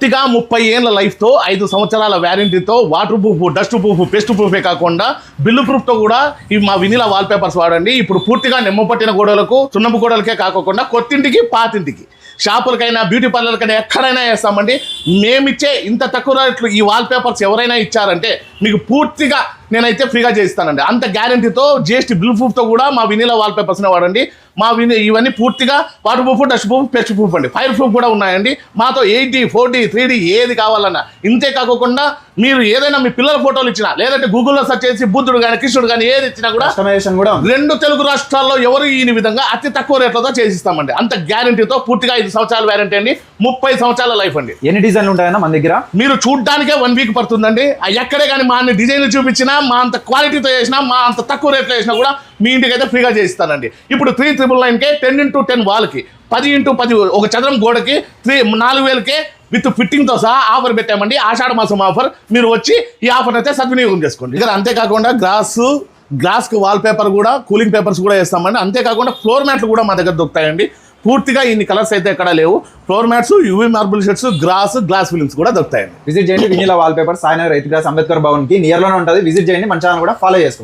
పూర్తిగా 30 ఏళ్ల లైఫ్తో 5 సంవత్సరాల వ్యారంటీతో waterproof, dustproof, pest ప్రూఫే కాకుండా బిల్లు ప్రూఫ్తో కూడా ఇవి మా వినిలా వాల్ పేపర్స్ వాడండి. ఇప్పుడు పూర్తిగా నిమ్మ పట్టిన గోడలకు, సున్నపు గోడలకే కాకుండా కొత్తింటికి, పాతింటికి, షాపులకైనా, బ్యూటీ పార్లర్కైనా ఎక్కడైనా వేస్తామండి. మేమిచ్చే ఇంత తక్కువ రేట్లు ఈ వాల్ పేపర్స్ ఎవరైనా ఇచ్చారంటే మీకు పూర్తిగా నేనైతే ఫ్రీగా చేయిస్తానండి. అంత గ్యారంటీతో జిఎస్టీ బిల్ ప్రూఫ్తో కూడా మా వినిలా వాల్ పేపర్స్నే వాడండి. మా ఇవన్నీ పూర్తిగా water proof, dustproof, pest proof అండి. ఫైర్ ప్రూఫ్ కూడా ఉన్నాయండి. మాతో 8D, 4D, 3D ఏది కావాలన్నా. ఇంతే కాకుండా మీరు ఏదైనా మీ పిల్లల ఫోటోలు ఇచ్చినా, లేదంటే గూగుల్లో సెర్చ్ చేసి బుద్ధుడు కానీ, కృష్ణుడు కానీ ఏది ఇచ్చినా కూడా కస్టమైజేషన్ కూడా 2 తెలుగు రాష్ట్రాల్లో ఎవరు ఈ విధంగా అతి తక్కువ రేట్లతో చేసిస్తామండి. అంత గ్యారంటీతో పూర్తిగా 5 సంవత్సరాల వ్యారంటీ అండి. 30 సంవత్సరాల లైఫ్ అండి. ఎన్ని డిజైన్లు ఉంటాయన్నా మన దగ్గర? మీరు చూడ్డానికే 1 వీక్ పడుతుందండి. ఎక్కడే కానీ మా అన్ని డిజైన్లు చూపించినా, మా అంత క్వాలిటీతో చేసినా, మా అంత తక్కువ రేట్లో చేసినా కూడా మీ ఇంటికి అయితే ఫ్రీగా చేయిస్తానండి. ఇప్పుడు 3999కే 10x10 వాల్కి, 10x10 ఒక చదరం గోడకి 4000కే విత్ ఫిట్టింగ్తో సహా ఆఫర్ పెట్టామండి. ఆషాఢ మాసం ఆఫర్. మీరు వచ్చి ఈ ఆఫర్ అయితే సద్వినియోగం చేసుకోండి. ఇక్కడ అంతేకాకుండా గ్లాస్కి వాల్ పేపర్ కూడా, కూలింగ్ పేపర్స్ కూడా వేస్తామండి. అంతేకాకుండా ఫ్లోర్ మ్యాట్లు కూడా మా దగ్గర దొరుకుతాయండి. పూర్తిగా ఇన్ని కలర్స్ అయితే ఎక్కడ లేవు. Floor mats, UV marble sheets, glass films కూడా దొరుకుతాయండి. విజిట్ చేయండి. వినిలా వాల్ పేపర్, సాయినగర్, రైతు గ్రాస్, అంబేద్కర్ భవన్ కి నియర్ లోనే ఉంటుంది. విజిట్ చేయండి. మన ఛానల్ కూడా ఫాలో చేసుకోండి.